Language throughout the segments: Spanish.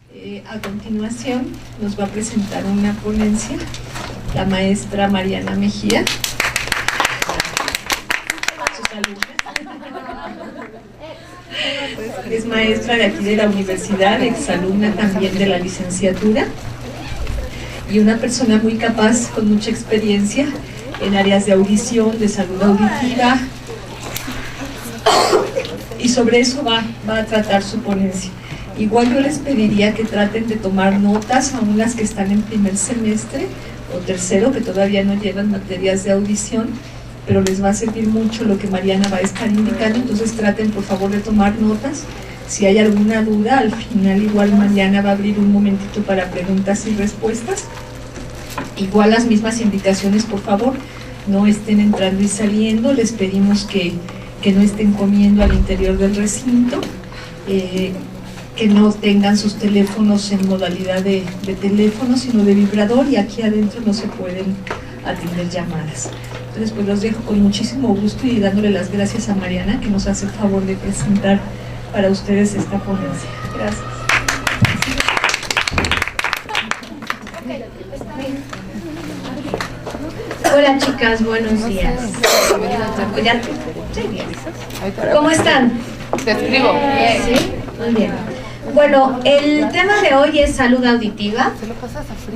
A continuación nos va a presentar una ponencia la maestra Mariana Mejía. Sus alumnas. Es maestra de aquí de la universidad, exalumna también de la licenciatura y una persona muy capaz, con mucha experiencia en áreas de audición, de salud auditiva, y sobre eso va a tratar su ponencia. Igual yo les pediría que traten de tomar notas, aún las que están en primer semestre o tercero, que todavía no llevan materias de audición, pero les va a servir mucho lo que Mariana va a estar indicando, entonces traten por favor de tomar notas. Si hay alguna duda, al final igual Mariana va a abrir un momentito para preguntas y respuestas. Igual las mismas indicaciones, por favor, no estén entrando y saliendo, les pedimos que no estén comiendo al interior del recinto, que no tengan sus teléfonos en modalidad de teléfono, sino de vibrador, y aquí adentro no se pueden atender llamadas. Entonces pues los dejo con muchísimo gusto y dándole las gracias a Mariana, que nos hace el favor de presentar para ustedes esta ponencia. Gracias. Hola chicas, buenos días. ¿Cómo están? Te escribo. ¿Sí? Muy bien. Bueno, el tema de hoy es salud auditiva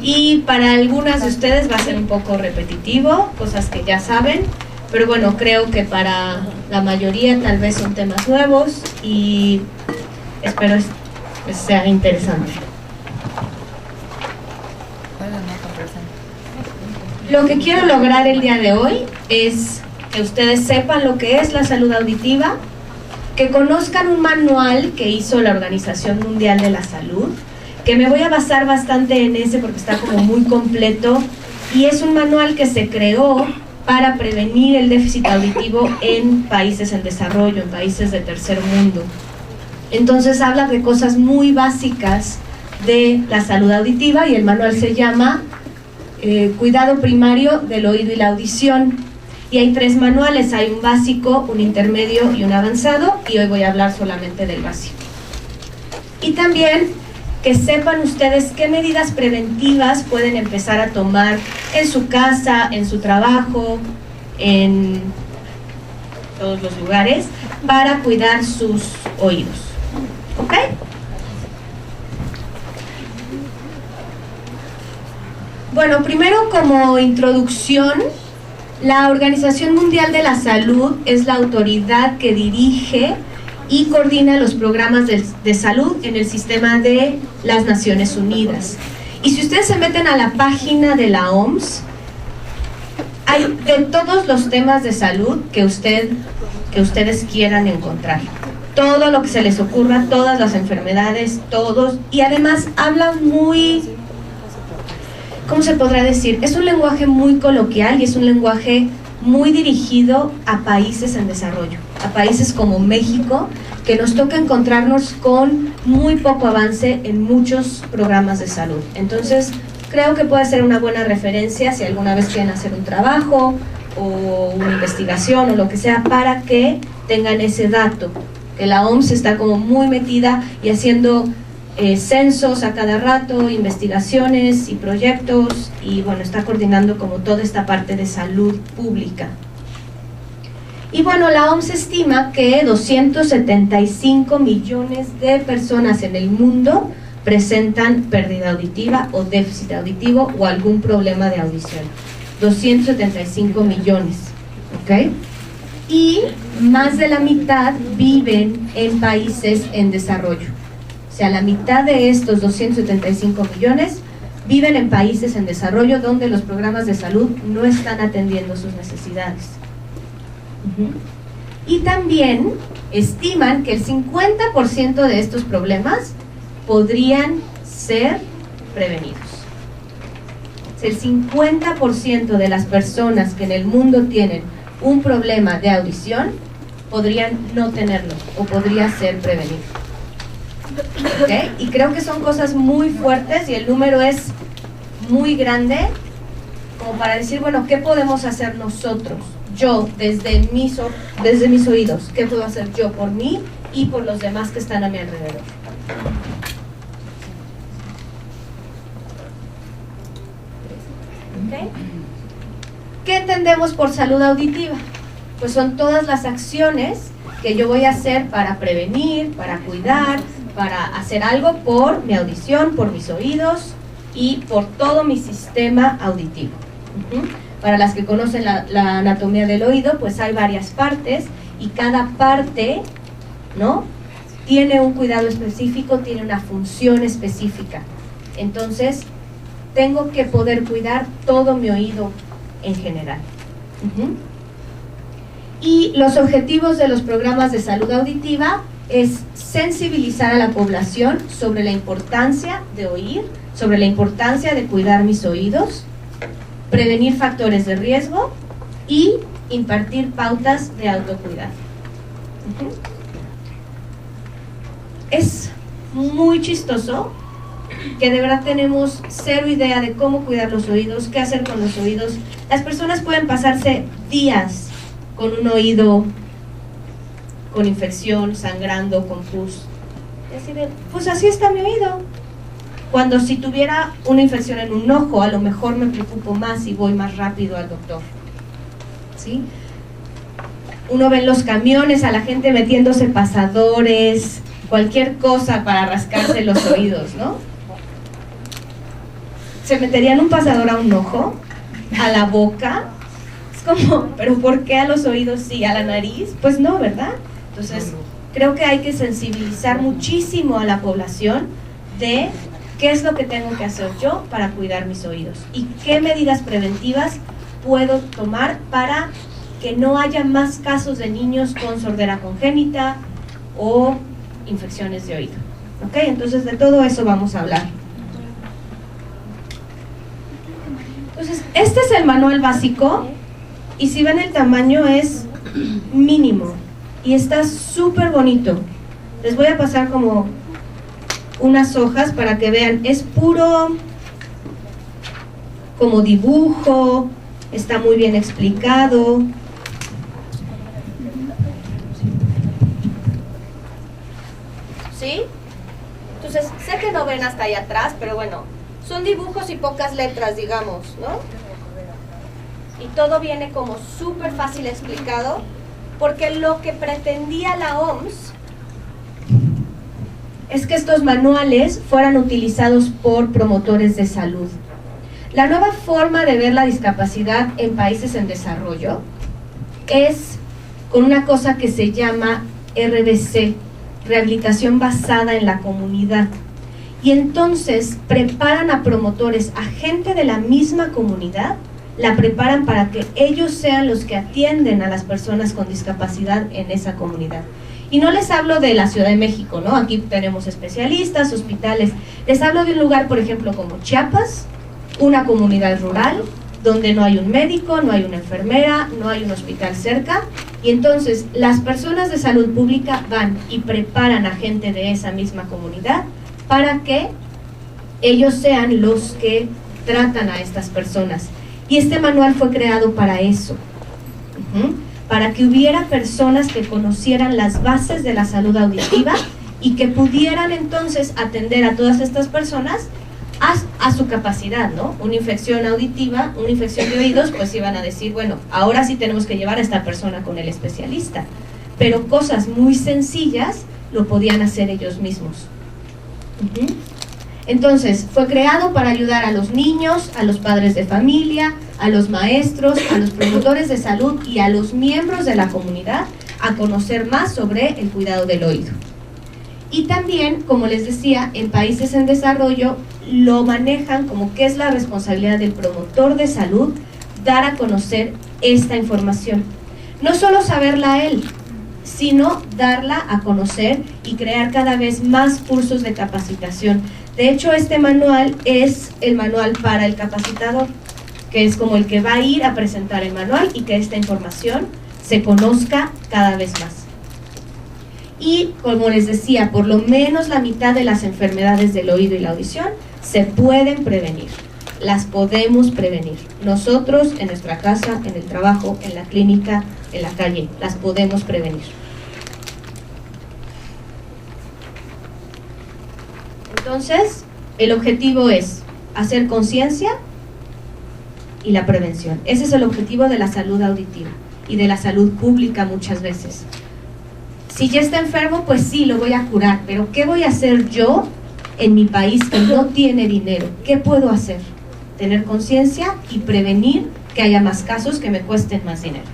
y para algunas de ustedes va a ser un poco repetitivo, cosas que ya saben, pero bueno, creo que para la mayoría tal vez son temas nuevos y espero sea interesante. Lo que quiero lograr el día de hoy es que ustedes sepan lo que es la salud auditiva, que conozcan un manual que hizo la Organización Mundial de la Salud, que me voy a basar bastante en ese porque está como muy completo, y es un manual que se creó para prevenir el déficit auditivo en países en desarrollo, en países de tercer mundo. Entonces habla de cosas muy básicas de la salud auditiva y el manual se llama Cuidado primario del oído y la audición. Y hay 3 manuales, hay un básico, un intermedio y un avanzado, y hoy voy a hablar solamente del básico. Y también que sepan ustedes qué medidas preventivas pueden empezar a tomar en su casa, en su trabajo, en todos los lugares, para cuidar sus oídos. ¿Ok? Bueno, primero como introducción, la Organización Mundial de la Salud es la autoridad que dirige y coordina los programas de salud en el sistema de las Naciones Unidas. Y si ustedes se meten a la página de la OMS, hay de todos los temas de salud que ustedes quieran encontrar. Todo lo que se les ocurra, todas las enfermedades, todos, y además hablan muy... ¿Cómo se podrá decir? Es un lenguaje muy coloquial y es un lenguaje muy dirigido a países en desarrollo, a países como México, que nos toca encontrarnos con muy poco avance en muchos programas de salud. Entonces, creo que puede ser una buena referencia si alguna vez quieren hacer un trabajo o una investigación o lo que sea, para que tengan ese dato, que la OMS está como muy metida y haciendo censos a cada rato, investigaciones y proyectos, y bueno, está coordinando como toda esta parte de salud pública. Y bueno, la OMS estima que 275 millones de personas en el mundo presentan pérdida auditiva o déficit auditivo o algún problema de audición. 275 millones, ¿ok? Y más de la mitad viven en países en desarrollo. O sea, la mitad de estos 275 millones viven en países en desarrollo donde los programas de salud no están atendiendo sus necesidades. Y también estiman que el 50% de estos problemas podrían ser prevenidos. O sea, el 50% de las personas que en el mundo tienen un problema de audición podrían no tenerlo o podría ser prevenido. ¿Okay? Y creo que son cosas muy fuertes y el número es muy grande como para decir, bueno, ¿qué podemos hacer nosotros? Yo, desde mis oídos, ¿qué puedo hacer yo por mí y por los demás que están a mi alrededor? ¿Okay? ¿Qué entendemos por salud auditiva? Pues son todas las acciones que yo voy a hacer para prevenir, para cuidar, para hacer algo por mi audición, por mis oídos y por todo mi sistema auditivo. Para las que conocen la anatomía del oído, pues hay varias partes y cada parte, ¿no?, tiene un cuidado específico, tiene una función específica. Entonces, tengo que poder cuidar todo mi oído en general. Y los objetivos de los programas de salud auditiva es sensibilizar a la población sobre la importancia de oír, sobre la importancia de cuidar mis oídos, prevenir factores de riesgo y impartir pautas de autocuidado. Es muy chistoso que de verdad tenemos cero idea de cómo cuidar los oídos, qué hacer con los oídos. Las personas pueden pasarse días con un oído con infección, sangrando, con pus. Y así de, pues así está mi oído. Cuando si tuviera una infección en un ojo, a lo mejor me preocupo más y voy más rápido al doctor. ¿Sí? Uno ve en los camiones a la gente metiéndose pasadores, cualquier cosa para rascarse los oídos, ¿no? ¿Se meterían un pasador a un ojo? ¿A la boca? Es como, ¿pero por qué a los oídos sí? ¿A la nariz? Pues no, ¿verdad? Entonces, creo que hay que sensibilizar muchísimo a la población de qué es lo que tengo que hacer yo para cuidar mis oídos y qué medidas preventivas puedo tomar para que no haya más casos de niños con sordera congénita o infecciones de oído. ¿Ok? Entonces, de todo eso vamos a hablar. Entonces, este es el manual básico y si ven el tamaño es mínimo y está súper bonito. Les voy a pasar como unas hojas para que vean, es puro como dibujo, está muy bien explicado. ¿Sí? Entonces, sé que no ven hasta allá atrás, pero bueno, son dibujos y pocas letras, digamos, ¿no? Y todo viene como súper fácil explicado, porque lo que pretendía la OMS es que estos manuales fueran utilizados por promotores de salud. La nueva forma de ver la discapacidad en países en desarrollo es con una cosa que se llama RBC, rehabilitación basada en la comunidad. Y entonces preparan a promotores, a gente de la misma comunidad, la preparan para que ellos sean los que atienden a las personas con discapacidad en esa comunidad. Y no les hablo de la Ciudad de México, ¿no? Aquí tenemos especialistas, hospitales. Les hablo de un lugar, por ejemplo, como Chiapas, una comunidad rural, donde no hay un médico, no hay una enfermera, no hay un hospital cerca. Y entonces las personas de salud pública van y preparan a gente de esa misma comunidad para que ellos sean los que tratan a estas personas. Y este manual fue creado para eso, para que hubiera personas que conocieran las bases de la salud auditiva y que pudieran entonces atender a todas estas personas a su capacidad, ¿no? Una infección auditiva, una infección de oídos, pues iban a decir, bueno, ahora sí tenemos que llevar a esta persona con el especialista. Pero cosas muy sencillas lo podían hacer ellos mismos. Entonces, fue creado para ayudar a los niños, a los padres de familia, a los maestros, a los promotores de salud y a los miembros de la comunidad a conocer más sobre el cuidado del oído. Y también, como les decía, en países en desarrollo lo manejan como que es la responsabilidad del promotor de salud dar a conocer esta información. No solo saberla él, sino darla a conocer y crear cada vez más cursos de capacitación. De hecho, este manual es el manual para el capacitador, que es como el que va a ir a presentar el manual y que esta información se conozca cada vez más. Y, como les decía, por lo menos la mitad de las enfermedades del oído y la audición se pueden prevenir. Las podemos prevenir. Nosotros, en nuestra casa, en el trabajo, en la clínica, en la calle, las podemos prevenir. Entonces, el objetivo es hacer conciencia, y la prevención. Ese es el objetivo de la salud auditiva y de la salud pública muchas veces. Si ya está enfermo, pues sí, lo voy a curar, pero ¿qué voy a hacer yo en mi país que no tiene dinero? ¿Qué puedo hacer? Tener conciencia y prevenir que haya más casos que me cuesten más dinero.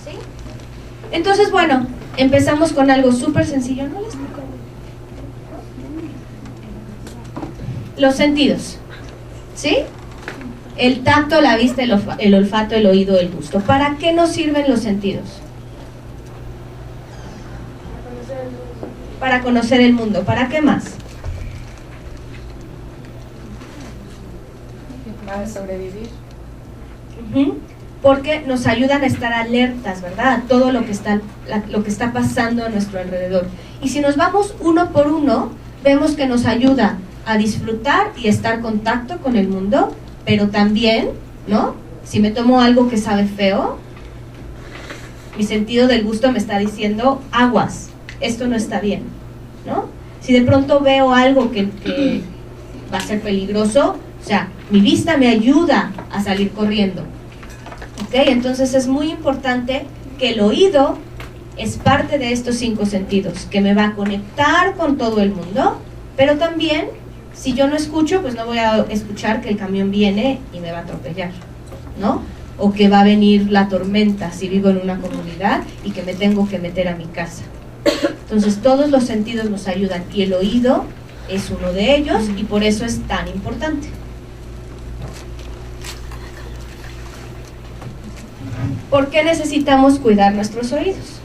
¿Sí? Entonces, bueno, empezamos con algo súper sencillo, ¿no les explico? Los sentidos, ¿sí? El tacto, la vista, el olfato, el oído, el gusto. ¿Para qué nos sirven los sentidos? Para conocer el mundo. ¿Para qué más? Para sobrevivir. Porque nos ayudan a estar alertas, ¿verdad? A todo lo que está pasando a nuestro alrededor. Y si nos vamos uno por uno, vemos que nos ayuda a disfrutar y estar en contacto con el mundo, pero también, ¿no? Si me tomo algo que sabe feo, mi sentido del gusto me está diciendo, aguas, esto no está bien, ¿no? Si de pronto veo algo que va a ser peligroso, o sea, mi vista me ayuda a salir corriendo, ¿ok? Entonces es muy importante que el oído es parte de estos 5 sentidos, que me va a conectar con todo el mundo, pero también, si yo no escucho, pues no voy a escuchar que el camión viene y me va a atropellar, ¿no? O que va a venir la tormenta si vivo en una comunidad y que me tengo que meter a mi casa. Entonces todos los sentidos nos ayudan y el oído es uno de ellos y por eso es tan importante. ¿Por qué necesitamos cuidar nuestros oídos?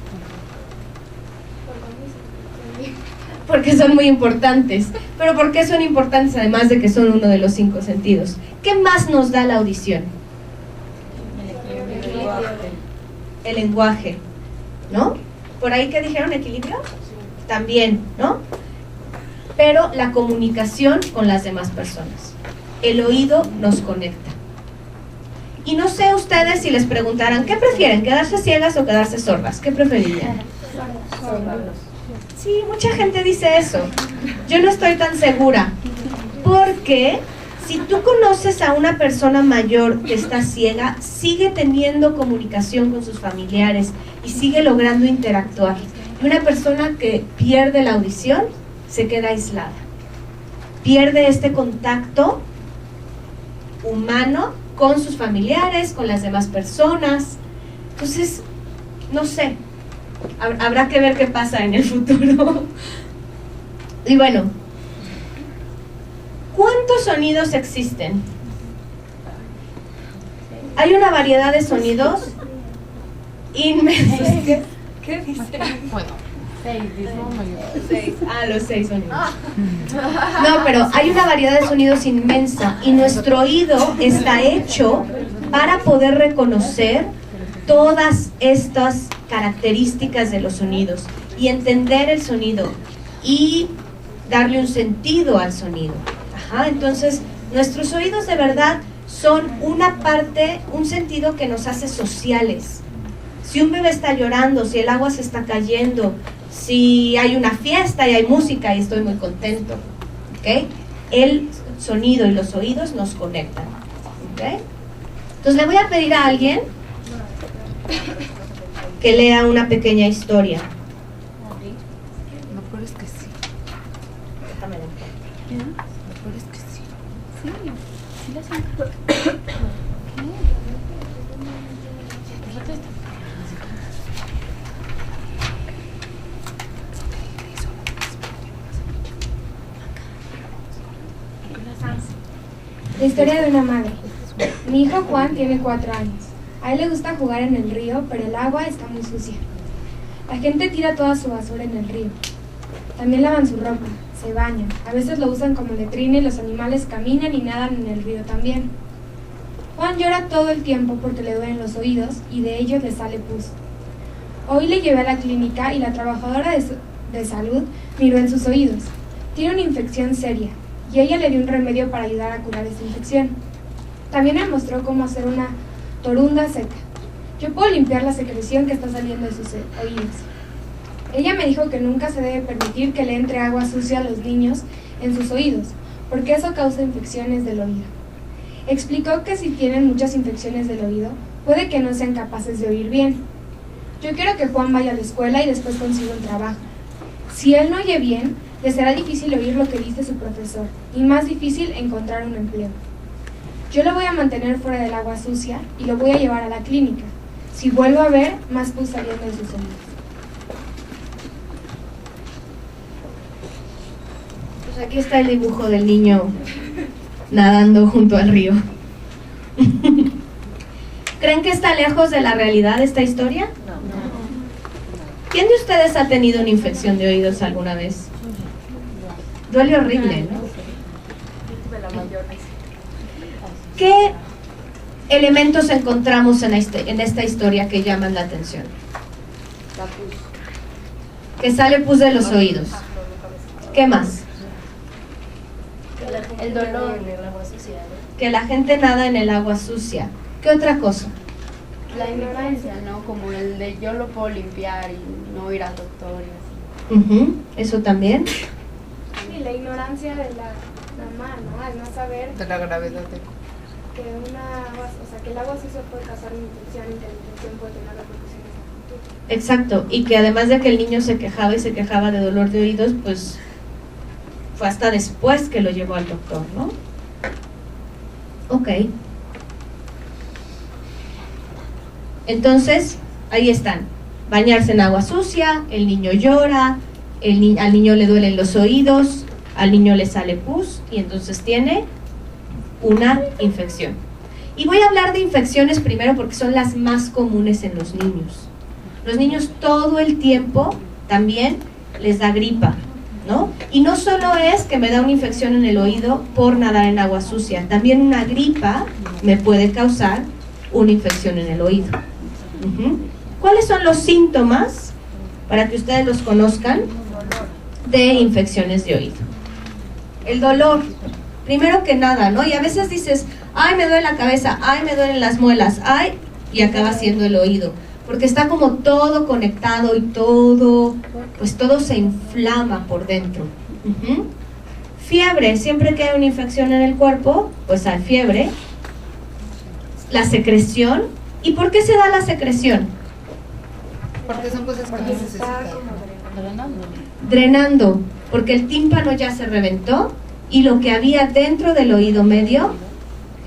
Porque son muy importantes. ¿Pero por qué son importantes además de que son uno de los 5 sentidos? ¿Qué más nos da la audición? El lenguaje, ¿no? ¿Por ahí qué dijeron? ¿Equilibrio? También, ¿no? Pero la comunicación con las demás personas. El oído nos conecta. Y no sé ustedes si les preguntaran, ¿qué prefieren? ¿Quedarse ciegas o quedarse sordas? ¿Qué preferirían? Sordos. Sí, mucha gente dice eso. Yo no estoy tan segura. Porque si tú conoces a una persona mayor que está ciega, sigue teniendo comunicación con sus familiares y sigue logrando interactuar. Y una persona que pierde la audición se queda aislada. Pierde este contacto humano con sus familiares, con las demás personas. Entonces, no sé. Habrá que ver qué pasa en el futuro. Y bueno, ¿cuántos sonidos existen? Hay una variedad de sonidos inmensos. ¿Qué dice? Bueno, 6, los 6 sonidos. No, pero hay una variedad de sonidos inmensa y nuestro oído está hecho para poder reconocer todas estas características de los sonidos y entender el sonido y darle un sentido al sonido. Entonces, nuestros oídos de verdad son una parte, un sentido que nos hace sociales. Si un bebé está llorando, si el agua se está cayendo, si hay una fiesta y hay música y estoy muy contento, ¿ok? El sonido y los oídos nos conectan, ¿ok? Entonces le voy a pedir a alguien que lea una pequeña historia. Lo peor es que sí. Déjame ver. Lo peor es que sí. Sí, sí la siento. La historia de una madre. Mi hijo Juan tiene 4 años. A él le gusta jugar en el río, pero el agua está muy sucia. La gente tira toda su basura en el río. También lavan su ropa, se bañan. A veces lo usan como letrina y los animales caminan y nadan en el río también. Juan llora todo el tiempo porque le duelen los oídos y de ellos le sale pus. Hoy le llevé a la clínica y la trabajadora de salud miró en sus oídos. Tiene una infección seria y ella le dio un remedio para ayudar a curar esa infección. También me mostró cómo hacer una torunda seca. Yo puedo limpiar la secreción que está saliendo de sus oídos. Ella me dijo que nunca se debe permitir que le entre agua sucia a los niños en sus oídos, porque eso causa infecciones del oído. Explicó que si tienen muchas infecciones del oído, puede que no sean capaces de oír bien. Yo quiero que Juan vaya a la escuela y después consiga un trabajo. Si él no oye bien, le será difícil oír lo que dice su profesor y más difícil encontrar un empleo. Yo lo voy a mantener fuera del agua sucia y lo voy a llevar a la clínica. Si vuelvo a ver más pus saliendo de sus oídos. Pues aquí está el dibujo del niño nadando junto al río. ¿Creen que está lejos de la realidad esta historia? No. ¿Quién de ustedes ha tenido una infección de oídos alguna vez? Duele horrible, ¿no? ¿Qué elementos encontramos en esta historia que llaman la atención? La pus. Que sale pus de los oídos. ¿Qué más? El dolor en el agua sucia. Que la gente nada en el agua sucia. ¿Qué otra cosa? La ignorancia, ¿no? Como el de yo lo puedo limpiar y no ir al doctor y así. Eso también. Y la ignorancia de la mamá, ¿no? Al no saber de la gravedad de que que el agua sucia puede causar una infección y que la infección puede tener repercusiones en el futuro. Exacto, y que además de que el niño se quejaba y se quejaba de dolor de oídos, pues fue hasta después que lo llevó al doctor, ¿no? Ok. Entonces, ahí están. Bañarse en agua sucia, el niño llora, al niño le duelen los oídos, al niño le sale pus y entonces tiene una infección. Y voy a hablar de infecciones primero porque son las más comunes en los niños. Los niños todo el tiempo también les da gripa, ¿no? Y no solo es que me da una infección en el oído por nadar en agua sucia, también una gripa me puede causar una infección en el oído. ¿Cuáles son los síntomas, para que ustedes los conozcan, de infecciones de oído? El dolor, primero que nada, ¿no? Y a veces dices, ay, me duele la cabeza, ay, me duelen las muelas, ay, y acaba siendo el oído, porque está como todo conectado y todo, pues todo se inflama por dentro. Fiebre, siempre que hay una infección en el cuerpo, pues hay fiebre. La secreción. ¿Y por qué se da la secreción? porque son cosas que no necesitan. Drenando, porque el tímpano ya se reventó y lo que había dentro del oído medio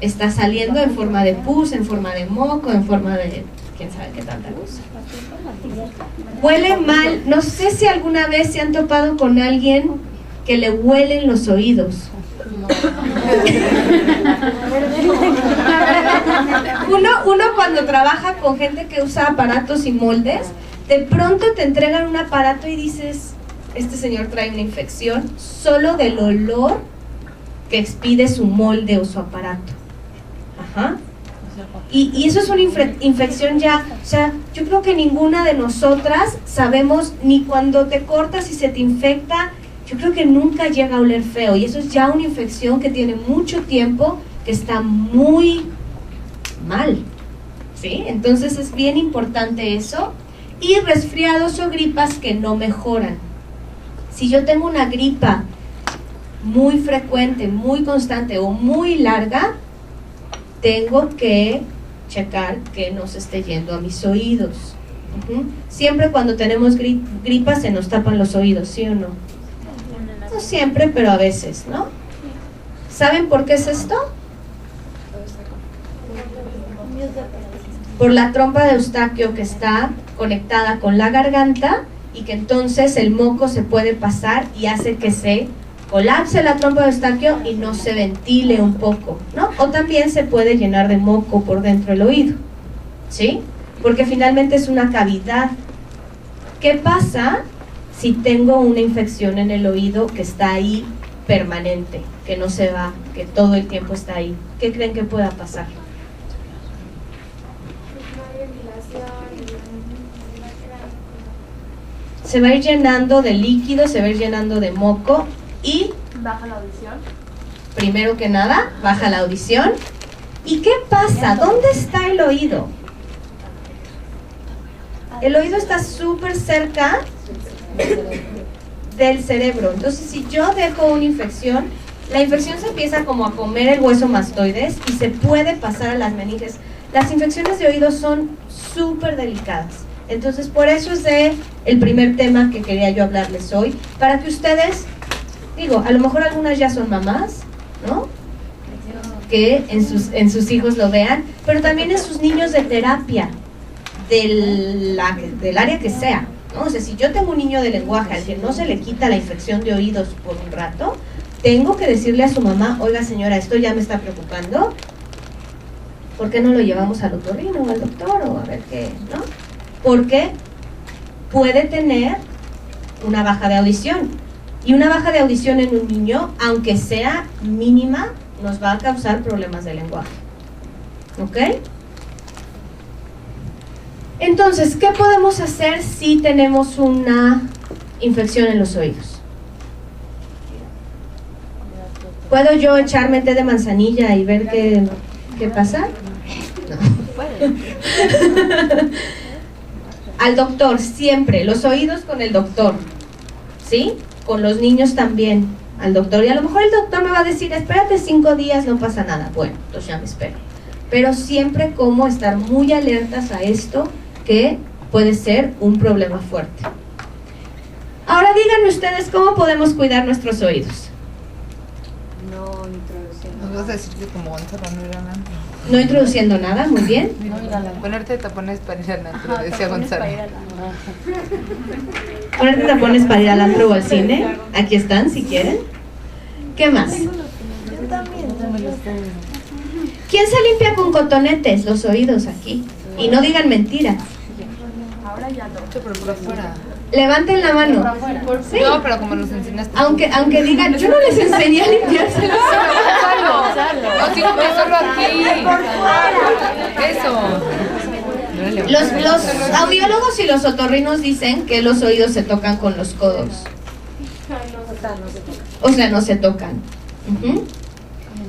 está saliendo en forma de pus, en forma de moco, en forma de quién sabe qué tanta cosa. Huele mal. No sé si alguna vez se han topado con alguien que le huelen los oídos. Uno cuando trabaja con gente que usa aparatos y moldes, de pronto te entregan un aparato y dices, este señor trae una infección solo del olor que expide su molde o su aparato. Ajá. Y eso es una infección ya, o sea, yo creo que ninguna de nosotras sabemos ni cuando te cortas y se te infecta, yo creo que nunca llega a oler feo, y eso es ya una infección que tiene mucho tiempo, que está muy mal, ¿sí? Entonces es bien importante eso. Y resfriados o gripas que no mejoran. Si yo tengo una gripa muy frecuente, muy constante o muy larga, tengo que checar que no se esté yendo a mis oídos. Siempre cuando tenemos gripa se nos tapan los oídos, ¿sí o no? No siempre, pero a veces, ¿no? ¿Saben por qué es esto? Por la trompa de Eustaquio que está conectada con la garganta y que entonces el moco se puede pasar y hace que se colapse la trompa de Eustaquio y no se ventile un poco, ¿no? O también se puede llenar de moco por dentro del oído, ¿sí? Porque finalmente es una cavidad. ¿Qué pasa si tengo una infección en el oído que está ahí permanente, que no se va, que todo el tiempo está ahí? ¿Qué creen que pueda pasar? Se va a ir llenando de líquido, se va a ir llenando de moco y baja la audición. Primero que nada, baja la audición. ¿Y qué pasa? ¿Dónde está el oído? El oído está súper cerca del cerebro. Entonces, si yo dejo una infección, La infección se empieza como a comer el hueso mastoides y se puede pasar a las meninges. Las infecciones de oídos son súper delicadas. Entonces, por eso es el primer tema que quería yo hablarles hoy, para que ustedes, digo, a lo mejor algunas ya son mamás, ¿no? Que en sus hijos lo vean, pero también en sus niños de terapia, del área que sea, ¿no? O sea, si yo tengo un niño de lenguaje al que no se le quita la infección de oídos por un rato, tengo que decirle a su mamá, oiga señora, esto ya me está preocupando, ¿por qué no lo llevamos al otorrino o al doctor o a ver qué, ¿no? Porque puede tener una baja de audición, y una baja de audición en un niño, aunque sea mínima, nos va a causar problemas de lenguaje, ¿ok? Entonces, ¿qué podemos hacer si tenemos una infección en los oídos? ¿Puedo yo echarme té de manzanilla y ver qué pasa? No. Al doctor, siempre, los oídos con el doctor, ¿sí? Con los niños también, al doctor. Y a lo mejor el doctor me va a decir, espérate 5 días, no pasa nada. Bueno, entonces ya me espero. Pero siempre como estar muy alertas a esto, que puede ser un problema fuerte. Ahora díganme ustedes cómo podemos cuidar nuestros oídos. No introduciendo. Nos vas a decir que como encerrando ir al antro. No introduciendo nada, muy bien. Ponerte tapones para ir al antro, decía Gonzalo. Ponerte tapones para ir al antro o al cine. Aquí están, si quieren. ¿Qué más? ¿Quién se limpia con cotonetes los oídos aquí? Y no digan mentiras. Ahora ya no. Pero por afuera. Levanten la mano. Sí. No, pero como nos enseñaste. Aunque digan, yo no les enseñé a limpiarse los No, sí, no, solo aquí. Eso. Los audiólogos y los otorrinos dicen que los oídos se tocan con los codos. O sea, no se tocan. Ujú.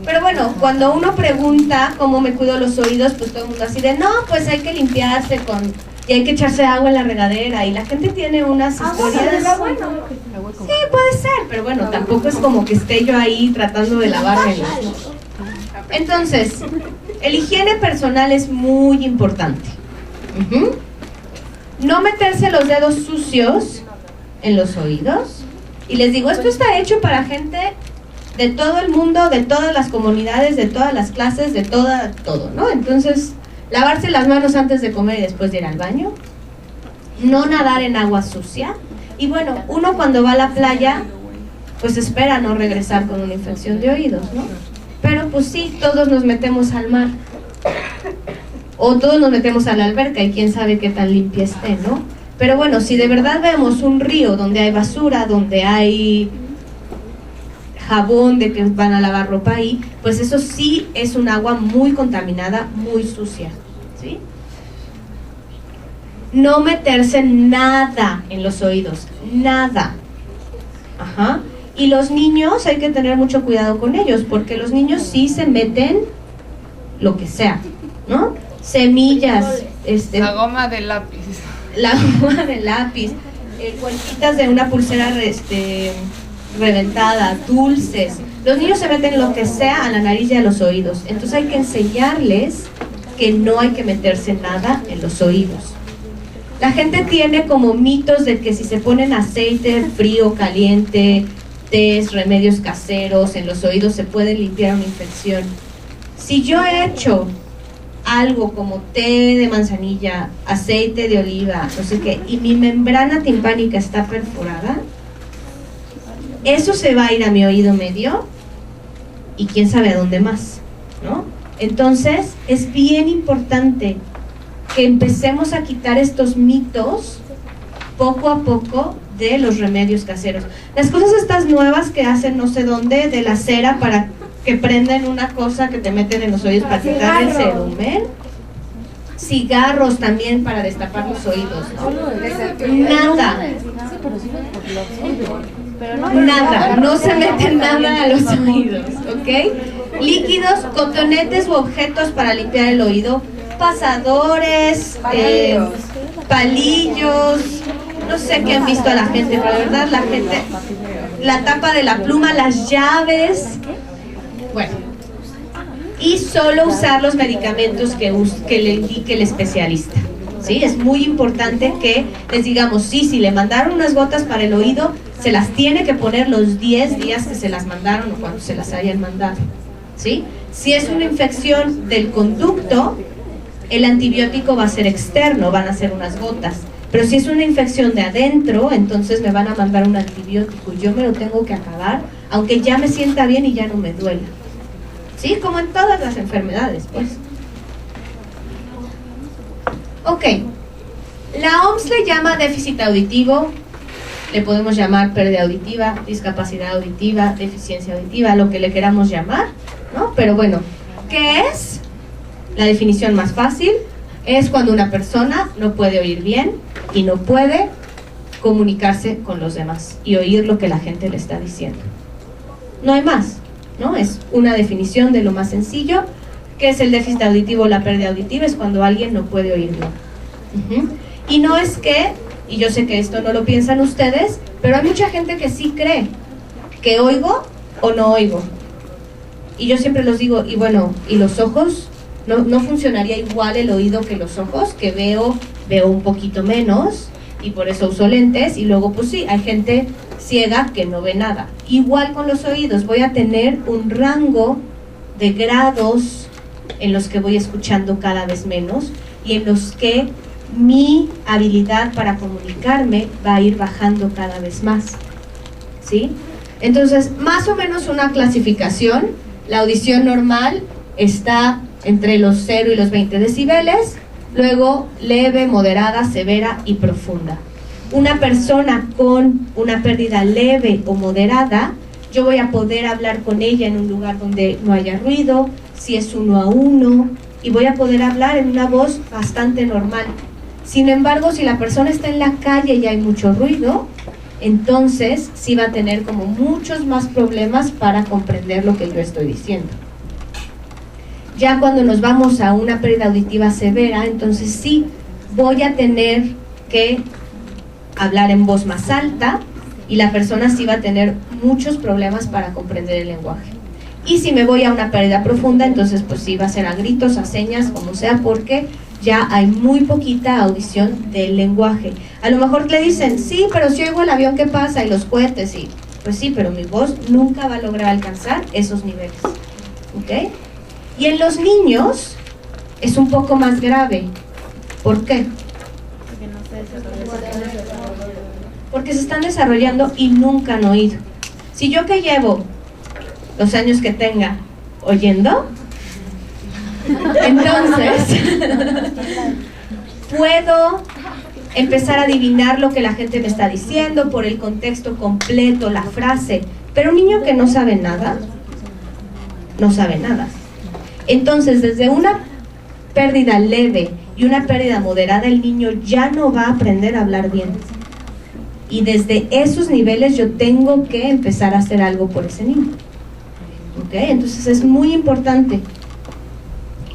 Pero bueno, cuando uno pregunta cómo me cuido los oídos, pues todo el mundo así de, no, pues hay que limpiarse y hay que echarse agua en la regadera, y la gente tiene unas historias. Sí, puede ser, pero bueno, tampoco es como que esté yo ahí tratando de lavarme. Entonces, el higiene personal es muy importante. Ujú. No meterse los dedos sucios en los oídos. Y les digo, esto está hecho para gente de todo el mundo, de todas las comunidades, de todas las clases, de todo, ¿no? Entonces, lavarse las manos antes de comer y después de ir al baño, no nadar en agua sucia, y bueno, uno cuando va a la playa, pues espera no regresar con una infección de oídos, ¿no? Pero pues sí, todos nos metemos al mar, o todos nos metemos a la alberca, y quién sabe qué tan limpia esté, ¿no? Pero bueno, si de verdad vemos un río donde hay basura, donde hay jabón de que van a lavar ropa ahí, pues eso sí es un agua muy contaminada, muy sucia, ¿sí? No meterse nada en los oídos, nada. Ajá. Y los niños hay que tener mucho cuidado con ellos, porque los niños sí se meten lo que sea, ¿no? Semillas, La goma de lápiz. La goma de lápiz, cuentitas de una pulsera reventada, dulces. Los niños se meten lo que sea a la nariz y a los oídos. Entonces hay que enseñarles que no hay que meterse nada en los oídos. La gente tiene como mitos de que si se ponen aceite frío, caliente, tés, remedios caseros en los oídos se puede limpiar una infección. Si yo he hecho algo como té de manzanilla, aceite de oliva, no sé qué, y mi membrana timpánica está perforada, eso se va a ir a mi oído medio y quién sabe a dónde más, ¿no? Entonces es bien importante que empecemos a quitar estos mitos poco a poco de los remedios caseros. Las cosas estas nuevas que hacen no sé dónde, de la cera para que prenden una cosa que te meten en los oídos para quitar el cerumen. Cigarros también para destapar los oídos, ¿no? Nada, no se mete nada a los oídos, ¿ok? Líquidos, cotonetes u objetos para limpiar el oído, pasadores, palillos, no sé qué han visto a la gente, pero de verdad la gente la tapa de la pluma, las llaves, bueno, y solo usar los medicamentos que le indique el especialista. ¿Sí? Es muy importante que les digamos, sí, si le mandaron unas gotas para el oído, se las tiene que poner los 10 días que se las mandaron o cuando se las hayan mandado. ¿Sí? Si es una infección del conducto, el antibiótico va a ser externo, van a ser unas gotas. Pero si es una infección de adentro, entonces me van a mandar un antibiótico. Yo me lo tengo que acabar, aunque ya me sienta bien y ya no me duela. ¿Sí? Como en todas las enfermedades, pues. Ok, la OMS le llama déficit auditivo, le podemos llamar pérdida auditiva, discapacidad auditiva, deficiencia auditiva, lo que le queramos llamar, ¿no? Pero bueno, ¿qué es? La definición más fácil es cuando una persona no puede oír bien y no puede comunicarse con los demás y oír lo que la gente le está diciendo. No hay más, ¿no? Es una definición de lo más sencillo. ¿Qué es el déficit auditivo o la pérdida auditiva? Es cuando alguien no puede oír bien. Y no es que, y yo sé que esto no lo piensan ustedes, pero hay mucha gente que sí cree que oigo o no oigo. Y yo siempre los digo, y bueno, ¿y los ojos? ¿No funcionaría igual el oído que los ojos? Que veo un poquito menos y por eso uso lentes, y luego pues sí, hay gente ciega que no ve nada. Igual con los oídos, voy a tener un rango de grados en los que voy escuchando cada vez menos y en los que mi habilidad para comunicarme va a ir bajando cada vez más. ¿Sí? Entonces, más o menos una clasificación. La audición normal está entre los 0 y los 20 decibeles, luego leve, moderada, severa y profunda. Una persona con una pérdida leve o moderada, yo voy a poder hablar con ella en un lugar donde no haya ruido, si es 1 a 1, y voy a poder hablar en una voz bastante normal. Sin embargo, si la persona está en la calle y hay mucho ruido, entonces sí va a tener como muchos más problemas para comprender lo que yo estoy diciendo. Ya cuando nos vamos a una pérdida auditiva severa, entonces sí voy a tener que hablar en voz más alta y la persona sí va a tener muchos problemas para comprender el lenguaje. Y si me voy a una pérdida profunda, entonces pues sí va a ser a gritos, a señas, como sea, porque ya hay muy poquita audición del lenguaje. A lo mejor le dicen, sí, pero si oigo el avión que pasa y los cohetes, y pues sí, pero mi voz nunca va a lograr alcanzar esos niveles. ¿Ok? Y en los niños es un poco más grave. ¿Por qué? Porque se están desarrollando y nunca han oído. Si yo que llevo los años que tenga oyendo, entonces puedo empezar a adivinar lo que la gente me está diciendo por el contexto completo, la frase. Pero un niño que no sabe nada, no sabe nada. Entonces, desde una pérdida leve y una pérdida moderada, el niño ya no va a aprender a hablar bien. Y desde esos niveles yo tengo que empezar a hacer algo por ese niño. ¿Ok? Entonces es muy importante.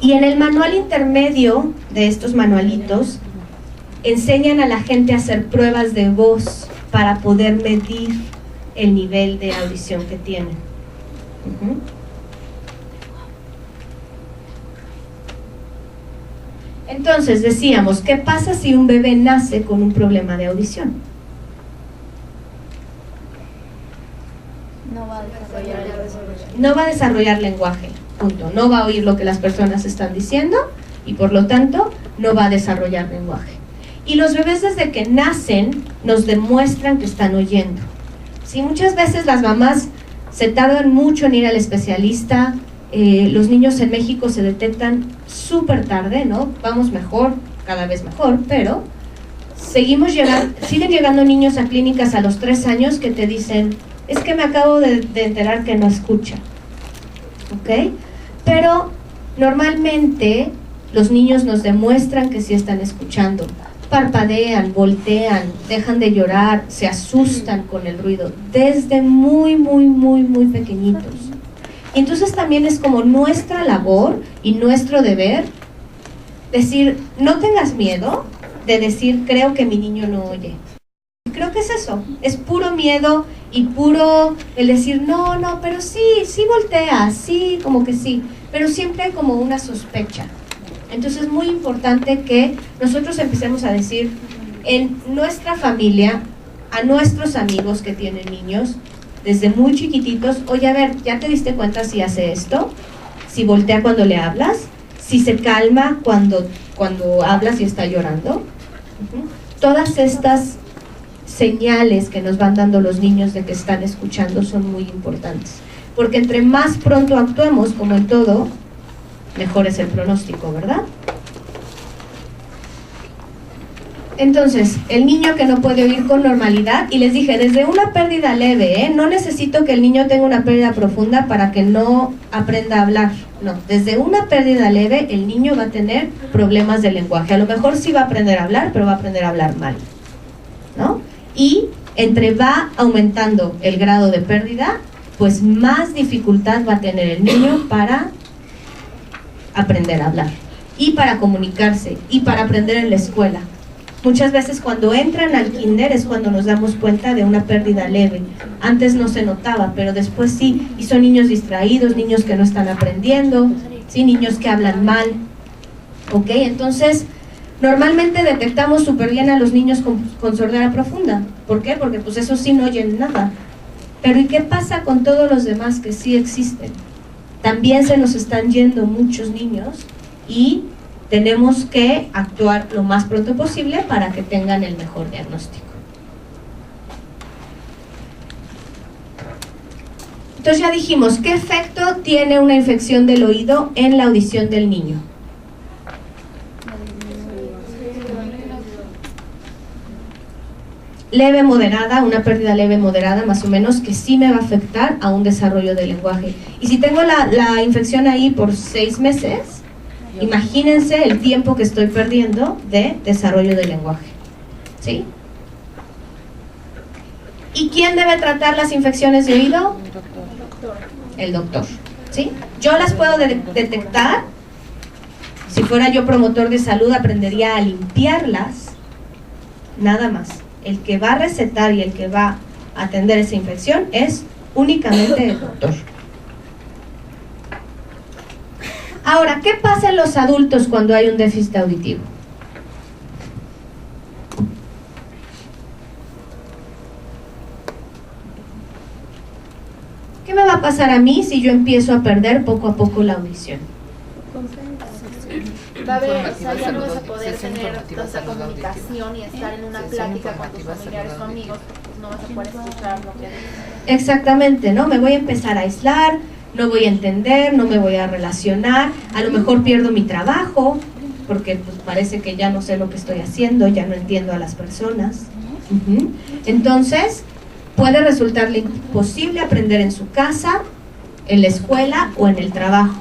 Y en el manual intermedio de estos manualitos, enseñan a la gente a hacer pruebas de voz para poder medir el nivel de audición que tienen. Entonces decíamos, ¿qué pasa si un bebé nace con un problema de audición? No va a desarrollar lenguaje, punto. No va a oír lo que las personas están diciendo y por lo tanto no va a desarrollar lenguaje. Y los bebés desde que nacen nos demuestran que están oyendo. ¿Sí? Muchas veces las mamás se tardan mucho en ir al especialista. Los niños en México se detectan súper tarde, ¿no? Vamos mejor, cada vez mejor, pero siguen llegando niños a clínicas a los 3 años que te dicen, es que me acabo de enterar que no escucha. ¿Ok? Pero normalmente los niños nos demuestran que sí están escuchando. Parpadean, voltean, dejan de llorar, se asustan con el ruido, desde muy pequeñitos. Entonces también es como nuestra labor y nuestro deber decir, no tengas miedo de decir, creo que mi niño no oye. Creo que es eso, es puro miedo y puro el decir no, pero sí voltea, sí, como que sí, pero siempre hay como una sospecha. Entonces es muy importante que nosotros empecemos a decir en nuestra familia, a nuestros amigos que tienen niños, desde muy chiquititos, oye, a ver, ¿ya te diste cuenta si hace esto? Si voltea cuando le hablas, si se calma cuando hablas y está llorando. Todas estas señales que nos van dando los niños de que están escuchando son muy importantes, porque entre más pronto actuemos, como en todo, mejor es el pronóstico, ¿verdad? Entonces, el niño que no puede oír con normalidad, y les dije, desde una pérdida leve, no necesito que el niño tenga una pérdida profunda para que no aprenda a hablar, no, desde una pérdida leve el niño va a tener problemas de lenguaje, a lo mejor sí va a aprender a hablar, pero va a aprender a hablar mal, ¿no? Y entre va aumentando el grado de pérdida, pues más dificultad va a tener el niño para aprender a hablar, y para comunicarse, y para aprender en la escuela. Muchas veces cuando entran al kinder es cuando nos damos cuenta de una pérdida leve. Antes no se notaba, pero después sí. Y son niños distraídos, niños que no están aprendiendo, ¿sí? Niños que hablan mal. ¿Ok? Entonces, normalmente detectamos súper bien a los niños con sordera profunda. ¿Por qué? Porque pues eso sí no oyen nada. Pero ¿y qué pasa con todos los demás que sí existen? También se nos están yendo muchos niños y tenemos que actuar lo más pronto posible para que tengan el mejor diagnóstico. Entonces ya dijimos, ¿qué efecto tiene una infección del oído en la audición del niño? Leve, moderada, una pérdida leve, moderada, más o menos, que sí me va a afectar a un desarrollo del lenguaje. Y si tengo la infección ahí por 6 meses, imagínense el tiempo que estoy perdiendo de desarrollo del lenguaje, ¿sí? ¿Y quién debe tratar las infecciones de oído? El doctor, ¿sí? Yo las puedo detectar. Si fuera yo promotor de salud, aprendería a limpiarlas, nada más. El que va a recetar y el que va a atender esa infección es únicamente el doctor. Ahora, ¿qué pasa en los adultos cuando hay un déficit auditivo? ¿Qué me va a pasar a mí si yo empiezo a perder poco a poco la audición? Va a haber, o sea, ya no vas a poder tener tanta comunicación y estar en una plática con tus familiares o amigos, pues no vas a poder escuchar lo que dicen. Exactamente, ¿no? Me voy a empezar a aislar, no voy a entender, no me voy a relacionar, a lo mejor pierdo mi trabajo, porque pues parece que ya no sé lo que estoy haciendo, ya no entiendo a las personas. Entonces, puede resultarle imposible aprender en su casa, en la escuela o en el trabajo.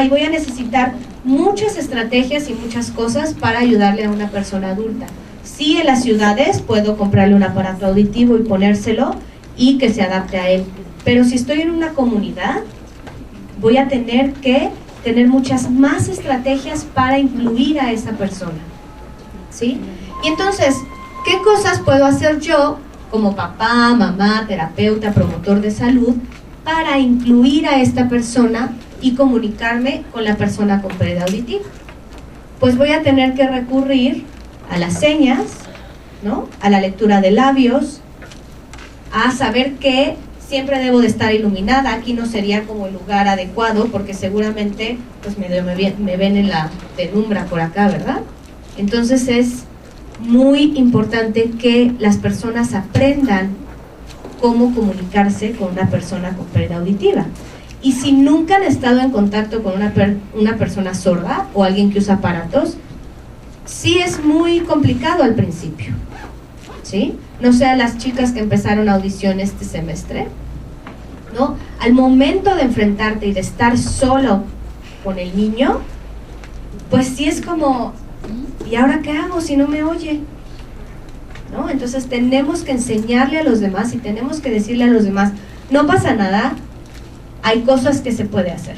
Y voy a necesitar muchas estrategias y muchas cosas para ayudarle a una persona adulta. Sí, en las ciudades puedo comprarle un aparato auditivo y ponérselo y que se adapte a él. Pero si estoy en una comunidad, voy a tener que tener muchas más estrategias para incluir a esa persona, ¿sí? Y entonces, ¿qué cosas puedo hacer yo como papá, mamá, terapeuta, promotor de salud para incluir a esta persona y comunicarme con la persona con pérdida auditiva? Pues voy a tener que recurrir a las señas, ¿no? A la lectura de labios, a saber que siempre debo de estar iluminada. Aquí no sería como el lugar adecuado porque seguramente pues me ven en la penumbra por acá, ¿verdad? Entonces es muy importante que las personas aprendan cómo comunicarse con una persona con pérdida auditiva. Y si nunca han estado en contacto con una persona sorda o alguien que usa aparatos, sí es muy complicado al principio, ¿sí? No sé, a las chicas que empezaron audición este semestre, ¿no? Al momento de enfrentarte y de estar solo con el niño, pues sí es como, ¿y ahora qué hago si no me oye? ¿No? Entonces tenemos que enseñarle a los demás y tenemos que decirle a los demás, no pasa nada, hay cosas que se puede hacer,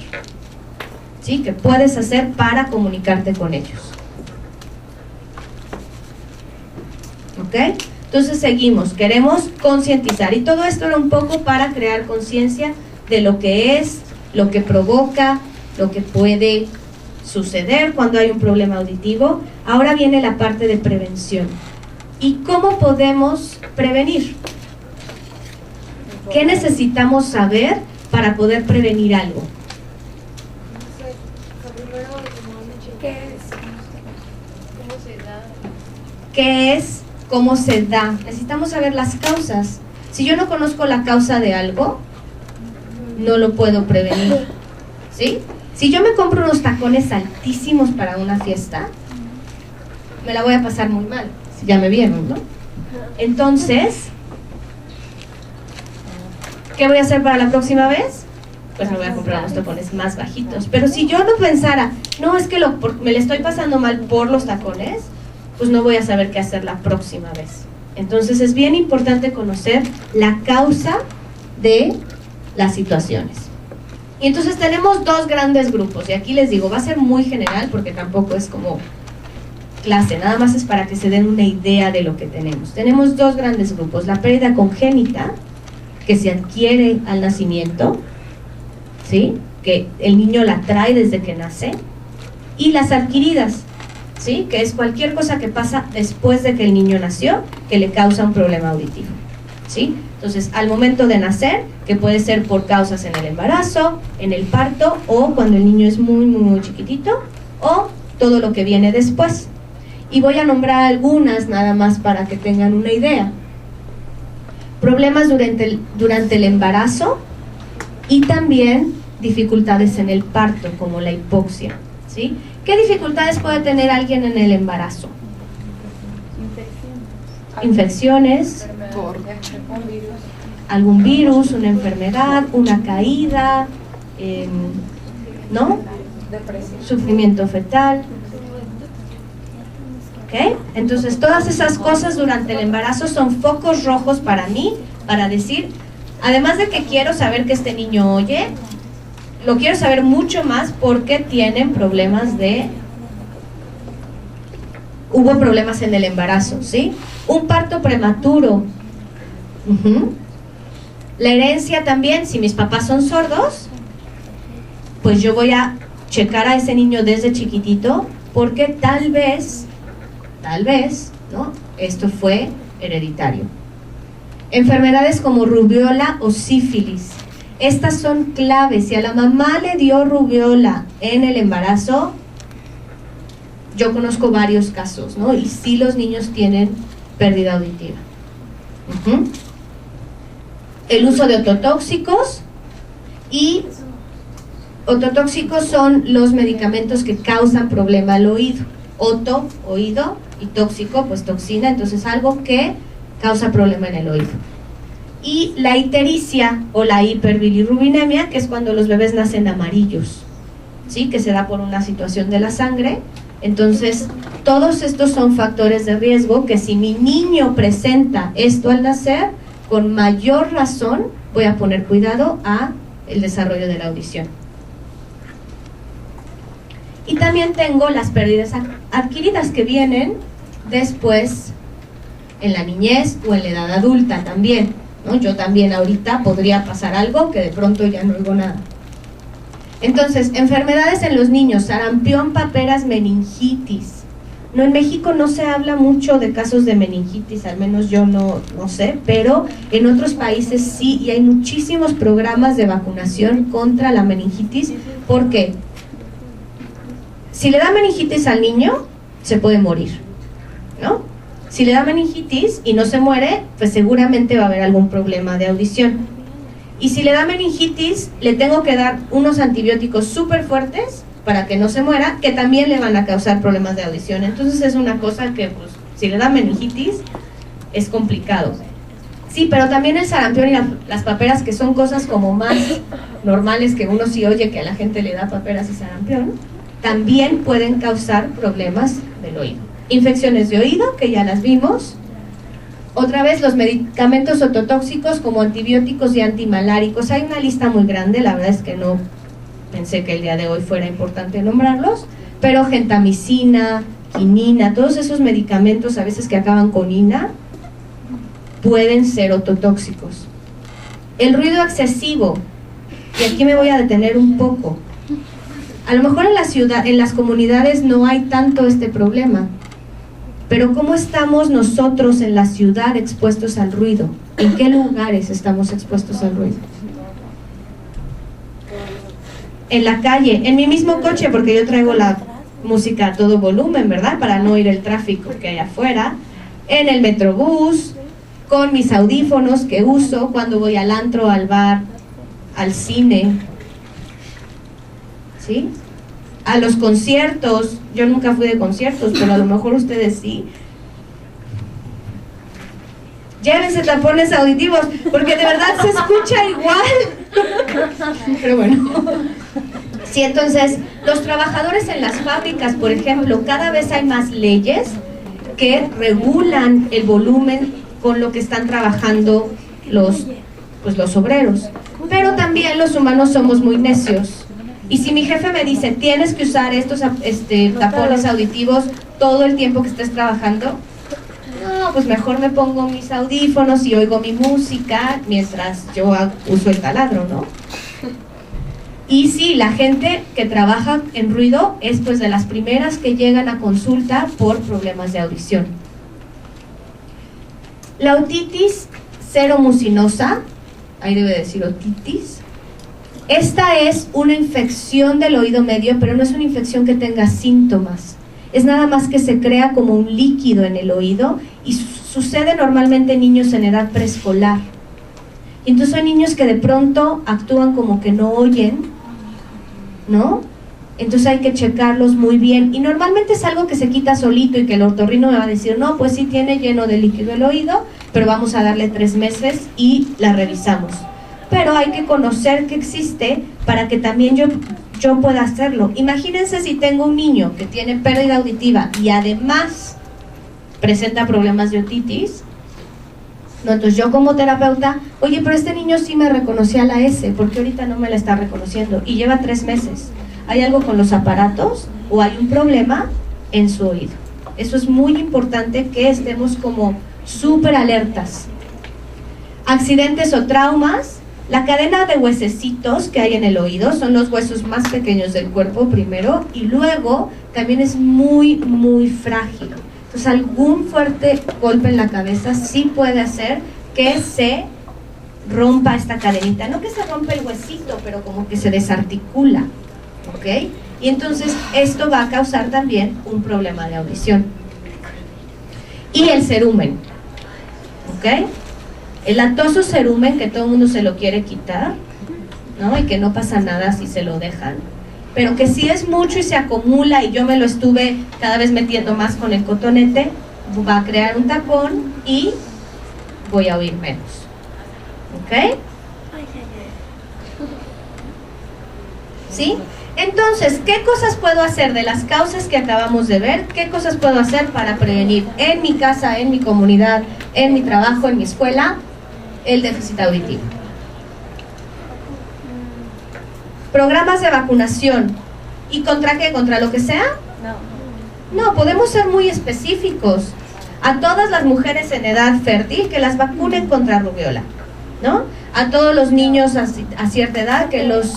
¿sí? Que puedes hacer para comunicarte con ellos. ¿Ok? Entonces seguimos, queremos concientizar, y todo esto era un poco para crear conciencia de lo que es, lo que provoca, lo que puede suceder cuando hay un problema auditivo. Ahora viene la parte de prevención. ¿Y cómo podemos prevenir? ¿Qué necesitamos saber para poder prevenir algo? ¿Qué es? ¿Cómo se da? Necesitamos saber las causas. Si yo no conozco la causa de algo, no lo puedo prevenir, ¿sí? Si yo me compro unos tacones altísimos para una fiesta, me la voy a pasar muy mal, si ya me vieron, ¿no? Entonces, ¿qué voy a hacer para la próxima vez? Pues me voy a comprar unos tacones más bajitos. Pero si yo no pensara, no, es que me le estoy pasando mal por los tacones, pues no voy a saber qué hacer la próxima vez. Entonces es bien importante conocer la causa de las situaciones. Y entonces tenemos dos grandes grupos, y aquí les digo, va a ser muy general porque tampoco es como clase, nada más es para que se den una idea de lo que tenemos. Tenemos dos grandes grupos, la pérdida congénita, que se adquiere al nacimiento, ¿sí? Que el niño la trae desde que nace, y las adquiridas, ¿sí? Que es cualquier cosa que pasa después de que el niño nació que le causa un problema auditivo, ¿sí? Entonces, al momento de nacer, que puede ser por causas en el embarazo, en el parto, o cuando el niño es muy, muy, muy chiquitito, o todo lo que viene después. Y voy a nombrar algunas nada más para que tengan una idea. Problemas durante el embarazo y también dificultades en el parto, como la hipoxia, ¿sí? ¿Qué dificultades puede tener alguien en el embarazo? Infecciones, algún virus, una enfermedad, una caída, ¿no? Sufrimiento fetal. ¿Ok? Entonces todas esas cosas durante el embarazo son focos rojos para mí, para decir, además de que quiero saber que este niño oye, lo quiero saber mucho más porque tienen problemas hubo problemas en el embarazo, ¿sí? Un parto prematuro. La herencia también, si mis papás son sordos, pues yo voy a checar a ese niño desde chiquitito porque tal vez, ¿no? Esto fue hereditario. Enfermedades como rubiola o sífilis. Estas son claves. Si a la mamá le dio rubiola en el embarazo, yo conozco varios casos, ¿no? Y sí, los niños tienen pérdida auditiva. El uso de ototóxicos, y ototóxicos son los medicamentos que causan problema al oído. Oto, oído, y tóxico, pues toxina, entonces algo que causa problema en el oído. Y la ictericia o la hiperbilirrubinemia, que es cuando los bebés nacen amarillos, ¿sí? Que se da por una situación de la sangre. Entonces, todos estos son factores de riesgo que si mi niño presenta esto al nacer, con mayor razón voy a poner cuidado a el desarrollo de la audición. Y también tengo las pérdidas adquiridas que vienen después en la niñez o en la edad adulta también, ¿no? Yo también ahorita podría pasar algo que de pronto ya no oigo nada. Entonces, enfermedades en los niños, sarampión, paperas, meningitis. No, en México no se habla mucho de casos de meningitis, al menos yo no sé, pero en otros países sí, y hay muchísimos programas de vacunación contra la meningitis. ¿Por qué? Si le da meningitis al niño, se puede morir, ¿no? Si le da meningitis y no se muere, pues seguramente va a haber algún problema de audición. Y si le da meningitis, le tengo que dar unos antibióticos súper fuertes para que no se muera, que también le van a causar problemas de audición. Entonces es una cosa que, pues, si le da meningitis, es complicado. Sí, pero también el sarampión y las paperas, que son cosas como más normales, que uno sí oye que a la gente le da paperas y sarampión, también pueden causar problemas del oído. Infecciones de oído, que ya las vimos. Otra vez, los medicamentos ototóxicos como antibióticos y antimaláricos. Hay una lista muy grande, la verdad es que no pensé que el día de hoy fuera importante nombrarlos, pero gentamicina, quinina, todos esos medicamentos a veces que acaban con ina, pueden ser ototóxicos. El ruido excesivo, y aquí me voy a detener un poco. A lo mejor en la ciudad, en las comunidades no hay tanto este problema, pero ¿cómo estamos nosotros en la ciudad expuestos al ruido? ¿En qué lugares estamos expuestos al ruido? En la calle, en mi mismo coche, porque yo traigo la música a todo volumen, ¿verdad? Para no oír el tráfico que hay afuera. En el metrobús, con mis audífonos que uso cuando voy al antro, al bar, al cine, ¿sí? A los conciertos. Yo nunca fui de conciertos, pero a lo mejor ustedes sí. Llévense tapones auditivos, porque de verdad se escucha igual. Pero bueno. Sí, entonces, los trabajadores en las fábricas, por ejemplo, cada vez hay más leyes que regulan el volumen con lo que están trabajando los obreros. Pero también los humanos somos muy necios. Y si mi jefe me dice, tienes que usar estos tapones auditivos todo el tiempo que estés trabajando, no, pues mejor me pongo mis audífonos y oigo mi música mientras yo uso el taladro, ¿no? Y sí, la gente que trabaja en ruido es pues de las primeras que llegan a consulta por problemas de audición. La otitis seromucinosa, ahí debe decir otitis, esta es una infección del oído medio, pero no es una infección que tenga síntomas. Es nada más que se crea como un líquido en el oído y sucede normalmente en niños en edad preescolar. Y entonces hay niños que de pronto actúan como que no oyen, ¿no? Entonces hay que checarlos muy bien. Y normalmente es algo que se quita solito y que el otorrino me va a decir, no, pues sí tiene lleno de líquido el oído, pero vamos a darle 3 meses y la revisamos. Pero hay que conocer que existe para que también yo pueda hacerlo. Imagínense si tengo un niño que tiene pérdida auditiva y además presenta problemas de otitis, ¿no? Entonces yo como terapeuta, oye, pero este niño sí me reconocía la S, ¿por qué ahorita no me la está reconociendo? Y lleva 3 meses. ¿Hay algo con los aparatos o hay un problema en su oído? Eso es muy importante que estemos como súper alertas. Accidentes o traumas. La cadena de huesecitos que hay en el oído son los huesos más pequeños del cuerpo primero y luego también es muy, muy frágil. Entonces algún fuerte golpe en la cabeza sí puede hacer que se rompa esta cadenita. No que se rompa el huesito, pero como que se desarticula, ¿ok? Y entonces esto va a causar también un problema de audición. Y el cerumen, ¿ok? El latoso cerumen, que todo el mundo se lo quiere quitar, ¿no? Y que no pasa nada si se lo dejan, pero que si es mucho y se acumula y yo me lo estuve cada vez metiendo más con el cotonete, va a crear un tapón y voy a oír menos, ¿ok? ¿Sí? Entonces, ¿qué cosas puedo hacer de las causas que acabamos de ver? ¿Qué cosas puedo hacer para prevenir en mi casa, en mi comunidad, en mi trabajo, en mi escuela, el déficit auditivo? ¿Programas de vacunación? ¿Y contra qué? ¿Contra lo que sea? No, podemos ser muy específicos. A todas las mujeres en edad fértil que las vacunen contra rubiola, ¿no? A todos los niños a cierta edad que los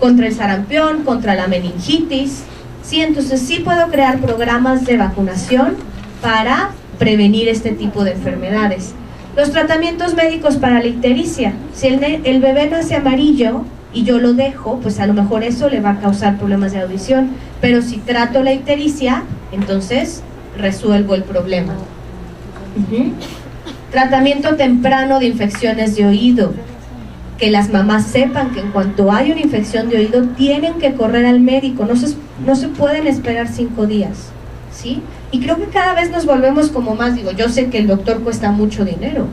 contra el sarampión, contra la meningitis, ¿sí? Entonces sí puedo crear programas de vacunación para prevenir este tipo de enfermedades. Los tratamientos médicos para la ictericia. Si el bebé nace amarillo y yo lo dejo, pues a lo mejor eso le va a causar problemas de audición, pero si trato la ictericia, entonces resuelvo el problema. Tratamiento temprano de infecciones de oído. Que las mamás sepan que en cuanto hay una infección de oído tienen que correr al médico, no se pueden esperar 5 días, ¿sí? Y creo que cada vez nos volvemos como más, yo sé que el doctor cuesta mucho dinero,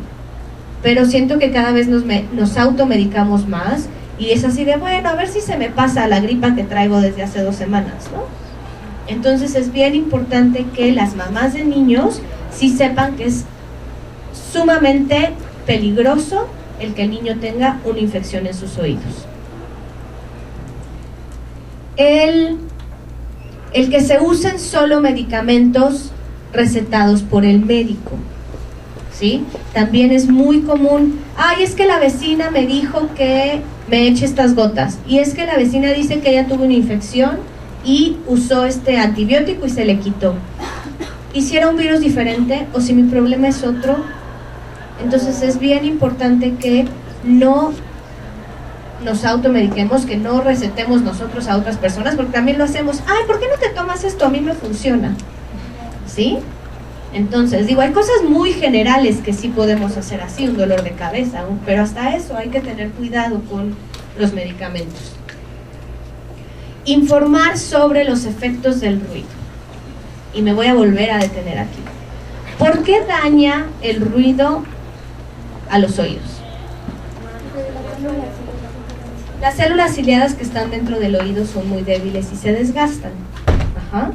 pero siento que cada vez nos automedicamos más y es así de, bueno, a ver si se me pasa la gripa que traigo desde hace 2 semanas, ¿no? Entonces es bien importante que las mamás de niños sí sepan que es sumamente peligroso el que el niño tenga una infección en sus oídos. El que se usen solo medicamentos recetados por el médico, ¿sí? También es muy común, ay, es que la vecina me dijo que me eche estas gotas, y es que la vecina dice que ella tuvo una infección y usó este antibiótico y se le quitó. ¿Y si era un virus diferente o si mi problema es otro? Entonces es bien importante que no nos automediquemos, que no recetemos nosotros a otras personas, porque también lo hacemos, ay, ¿por qué no te tomas esto? A mí me funciona, ¿sí? Entonces, digo, hay cosas muy generales que sí podemos hacer así, un dolor de cabeza, pero hasta eso hay que tener cuidado con los medicamentos. Informar sobre los efectos del ruido. Y me voy a volver a detener aquí. ¿Por qué daña el ruido a los oídos? Las células ciliadas que están dentro del oído son muy débiles y se desgastan. Ajá.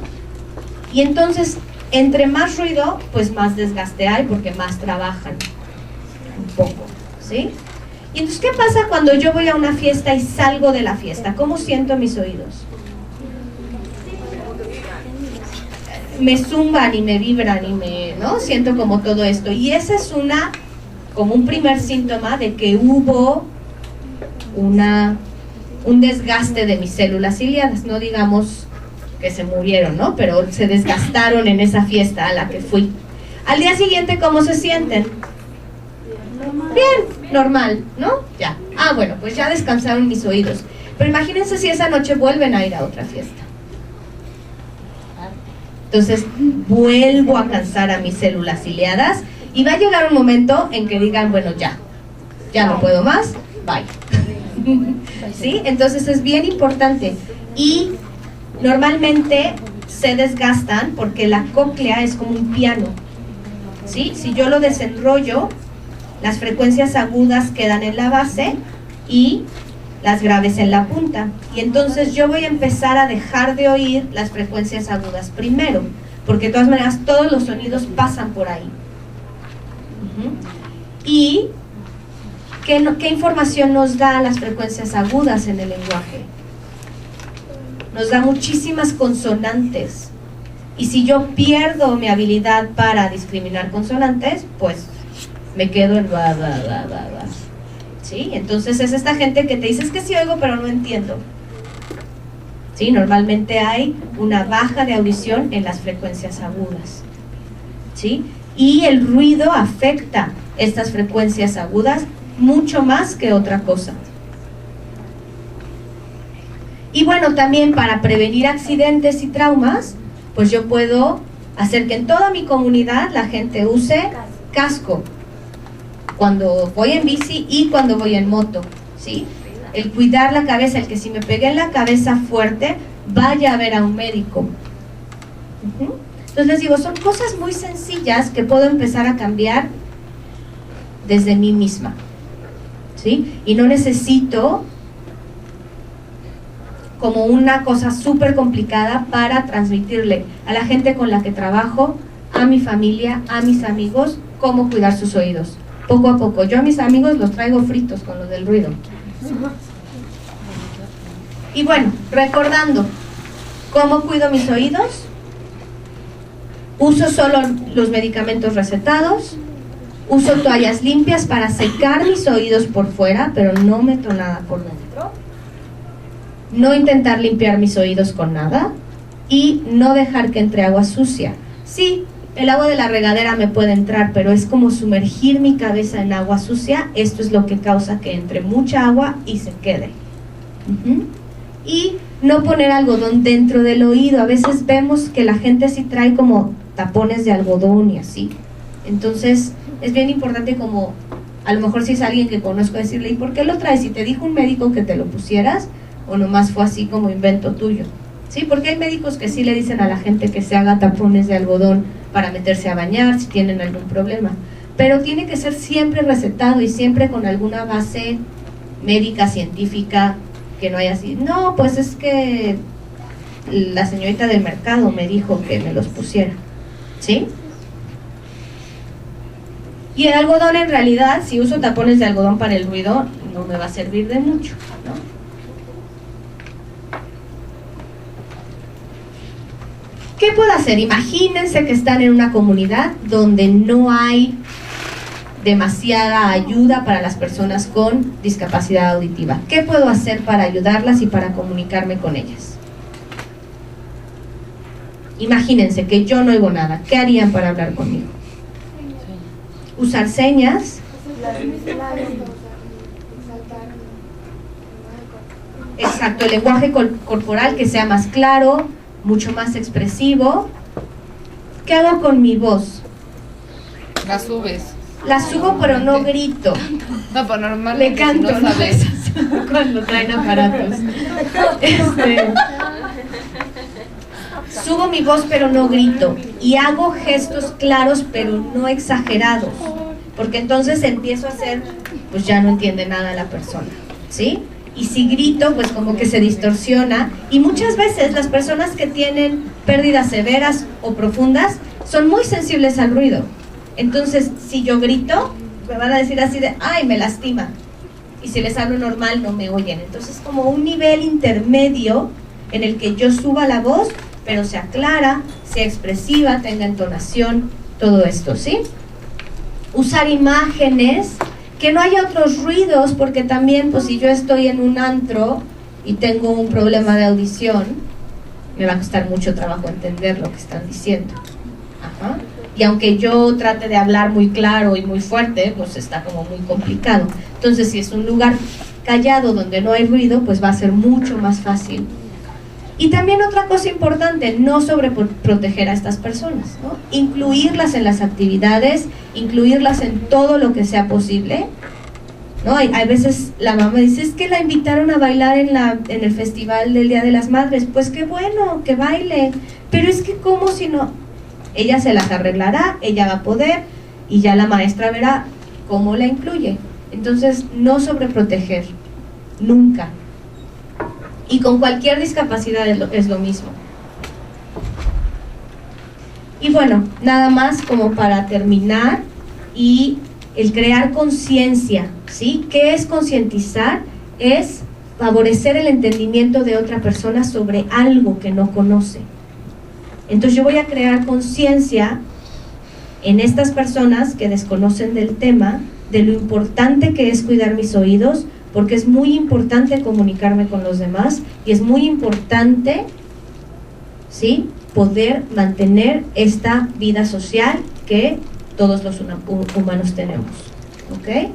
Y entonces, entre más ruido, pues más desgaste hay porque más trabajan un poco, ¿sí? Y entonces, ¿qué pasa cuando yo voy a una fiesta y salgo de la fiesta? ¿Cómo siento mis oídos? Me zumban y me vibran y ¿no? Siento como todo esto. Y esa es como un primer síntoma de que hubo un desgaste de mis células ciliadas, no digamos que se murieron, ¿no? Pero se desgastaron en esa fiesta a la que fui. Al día siguiente, ¿cómo se sienten? Bien, normal, ¿no? Ya. Ah, bueno, pues ya descansaron mis oídos. Pero imagínense si esa noche vuelven a ir a otra fiesta. Entonces, vuelvo a cansar a mis células ciliadas y va a llegar un momento en que digan, bueno, ya no puedo más, bye. ¿Sí? Entonces es bien importante. Y normalmente se desgastan porque la cóclea es como un piano, ¿sí? Si yo lo desenrollo, las frecuencias agudas quedan en la base y las graves en la punta. Y entonces yo voy a empezar a dejar de oír las frecuencias agudas primero, porque de todas maneras todos los sonidos pasan por ahí. Y ¿qué información nos da las frecuencias agudas en el lenguaje? Nos da muchísimas consonantes. Y si yo pierdo mi habilidad para discriminar consonantes, pues me quedo en ba, ba, ba, ba, ba. ¿Sí? Entonces es esta gente que te dice, es que sí oigo, pero no entiendo. ¿Sí? Normalmente hay una baja de audición en las frecuencias agudas. ¿Sí? Y el ruido afecta estas frecuencias agudas mucho más que otra cosa. Y bueno, también para prevenir accidentes y traumas, pues yo puedo hacer que en toda mi comunidad la gente use casco cuando voy en bici y cuando voy en moto, ¿sí? El cuidar la cabeza, el que si me pegué en la cabeza fuerte, vaya a ver a un médico. Entonces les digo, son cosas muy sencillas que puedo empezar a cambiar desde mí misma, ¿sí? Y no necesito como una cosa súper complicada para transmitirle a la gente con la que trabajo, a mi familia, a mis amigos, cómo cuidar sus oídos. Poco a poco. Yo a mis amigos los traigo fritos con lo del ruido. Y bueno, recordando, ¿cómo cuido mis oídos? Uso solo los medicamentos recetados, uso toallas limpias para secar mis oídos por fuera, pero no meto nada por dentro. No intentar limpiar mis oídos con nada y no dejar que entre agua sucia. Sí, el agua de la regadera me puede entrar, pero es como sumergir mi cabeza en agua sucia. Esto es lo que causa que entre mucha agua y se quede. Y no poner algodón dentro del oído. A veces vemos que la gente sí trae como tapones de algodón y así. Entonces es bien importante, como a lo mejor si es alguien que conozco, decirle, ¿y por qué lo traes? ¿Y te dijo un médico que te lo pusieras? ¿O nomás fue así como invento tuyo? Sí, porque hay médicos que sí le dicen a la gente que se haga tapones de algodón para meterse a bañar si tienen algún problema, pero tiene que ser siempre recetado y siempre con alguna base médica, científica, que no haya así, no, pues es que la señorita del mercado me dijo que me los pusiera, ¿sí? Y el algodón, en realidad, si uso tapones de algodón para el ruido, no me va a servir de mucho, ¿no? ¿Qué puedo hacer? Imagínense que están en una comunidad donde no hay demasiada ayuda para las personas con discapacidad auditiva. ¿Qué puedo hacer para ayudarlas y para comunicarme con ellas? Imagínense que yo no oigo nada. ¿Qué harían para hablar conmigo? Usar señas. Exacto, el lenguaje corporal que sea más claro, mucho más expresivo. ¿Qué hago con mi voz? La subes. La subo pero no grito. No, pues normal. Le canto, no sabes. Cuando traen aparatos. Subo mi voz pero no grito. Y hago gestos claros pero no exagerados. Porque entonces empiezo a hacer, pues ya no entiende nada la persona, ¿sí? Y si grito, pues como que se distorsiona. Y muchas veces las personas que tienen pérdidas severas o profundas son muy sensibles al ruido. Entonces, si yo grito, me van a decir así de, ¡ay, me lastima! Y si les hablo normal, no me oyen. Entonces, como un nivel intermedio en el que yo suba la voz, pero sea clara, sea expresiva, tenga entonación, todo esto, ¿sí? Usar imágenes, que no haya otros ruidos, porque también, pues si yo estoy en un antro y tengo un problema de audición, me va a costar mucho trabajo entender lo que están diciendo. Ajá. Y aunque yo trate de hablar muy claro y muy fuerte, pues está como muy complicado. Entonces, si es un lugar callado donde no hay ruido, pues va a ser mucho más fácil. Y también otra cosa importante, no sobreproteger a estas personas, ¿no? Incluirlas en las actividades, incluirlas en todo lo que sea posible, ¿no? Hay veces la mamá dice, es que la invitaron a bailar en el festival del Día de las Madres. Pues qué bueno, que baile, pero es que ¿cómo si no? Ella se las arreglará, ella va a poder, y ya la maestra verá cómo la incluye. Entonces, no sobreproteger, nunca. Y con cualquier discapacidad es lo mismo. Y bueno, nada más como para terminar, y el crear conciencia, ¿sí? ¿Qué es concientizar? Es favorecer el entendimiento de otra persona sobre algo que no conoce. Entonces yo voy a crear conciencia en estas personas que desconocen del tema, de lo importante que es cuidar mis oídos, porque es muy importante comunicarme con los demás y es muy importante, ¿sí?, poder mantener esta vida social que todos los humanos tenemos, ¿ok?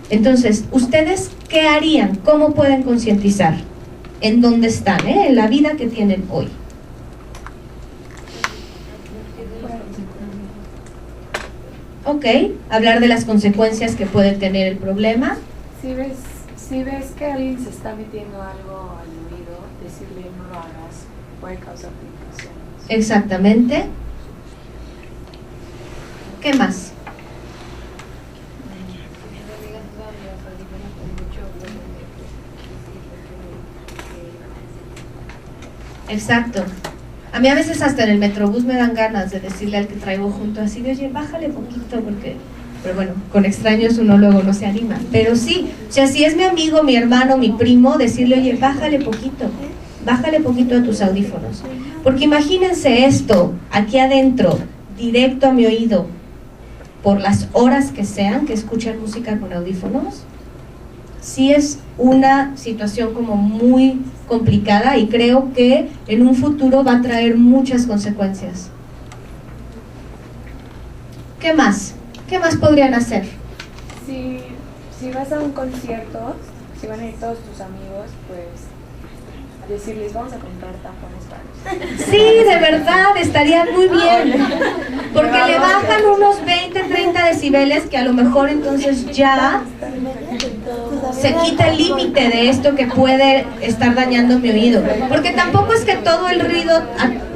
Entonces, ¿ustedes qué harían? ¿Cómo pueden concientizar? ¿En dónde están, en la vida que tienen hoy? Ok, hablar de las consecuencias que puede tener el problema. Si ves que alguien se está metiendo algo al oído, decirle no lo hagas, puede causar complicaciones. Exactamente. ¿Qué más? Exacto. A mí a veces hasta en el metrobús me dan ganas de decirle al que traigo junto así de, oye, bájale poquito, porque... Pero bueno, con extraños uno luego no se anima. Pero sí, o sea, si es mi amigo, mi hermano, mi primo, decirle, oye, bájale poquito a tus audífonos. Porque imagínense esto, aquí adentro, directo a mi oído, por las horas que sean que escuchan música con audífonos, sí es una situación como muy complicada y creo que en un futuro va a traer muchas consecuencias. ¿Qué más? ¿Qué más podrían hacer? Si vas a un concierto, si van a ir todos tus amigos, pues decirles, vamos a comprar tapones para... Sí, de verdad, estaría muy bien. Porque le bajan unos 20, 30 decibeles que a lo mejor entonces ya se quita el límite de esto que puede estar dañando mi oído. Porque tampoco es que todo el ruido,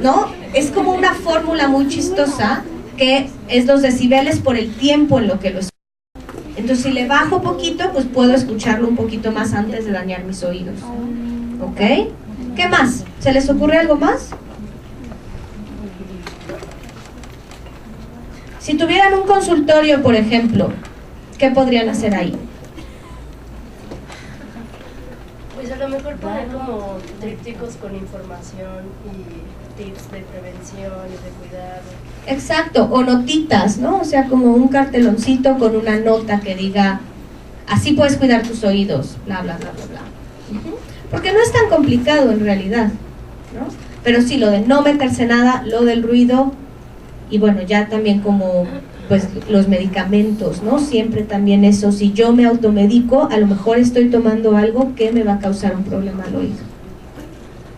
¿no? Es como una fórmula muy chistosa que es los decibeles por el tiempo en lo que lo escucho. Entonces si le bajo poquito, pues puedo escucharlo un poquito más antes de dañar mis oídos. ¿Ok? ¿Qué más? ¿Se les ocurre algo más? Si tuvieran un consultorio, por ejemplo, ¿qué podrían hacer ahí? Pues a lo mejor poner como trípticos con información y tips de prevención y de cuidado. Exacto, o notitas, ¿no? O sea, como un carteloncito con una nota que diga, así puedes cuidar tus oídos, bla, bla, bla, bla, bla. Porque no es tan complicado en realidad, ¿no? Pero sí, lo de no meterse nada, lo del ruido, y bueno, ya también como pues los medicamentos, ¿no? Siempre también eso, si yo me automedico, a lo mejor estoy tomando algo que me va a causar un problema al oído.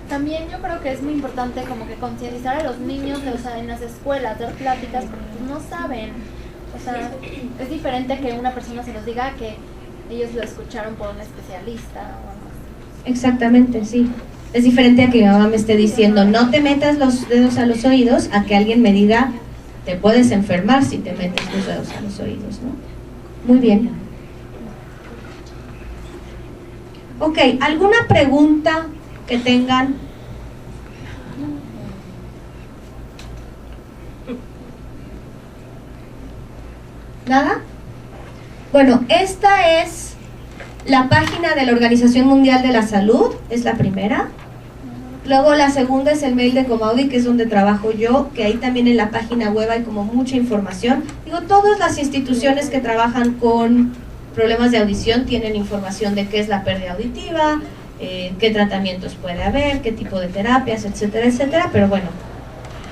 También yo creo que es muy importante como que concientizar a los niños, o sea, en las escuelas, dar pláticas, porque no saben, o sea, es diferente que una persona se los diga que ellos lo escucharon por un especialista o algo así. Exactamente, sí. Es diferente a que mi mamá me esté diciendo, no te metas los dedos a los oídos, a que alguien me diga, te puedes enfermar si te metes los dedos a los oídos, ¿no? Muy bien. Ok, ¿alguna pregunta que tengan? ¿Nada? Bueno, esta es la página de la Organización Mundial de la Salud, es la primera. Luego la segunda es el mail de Comaudi, que es donde trabajo yo, que ahí también en la página web hay como mucha información. Digo, todas las instituciones que trabajan con problemas de audición tienen información de qué es la pérdida auditiva, qué tratamientos puede haber, qué tipo de terapias, etcétera, etcétera. Pero bueno,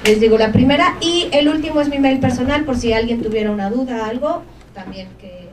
les digo la primera. Y el último es mi mail personal, por si alguien tuviera una duda, algo, también que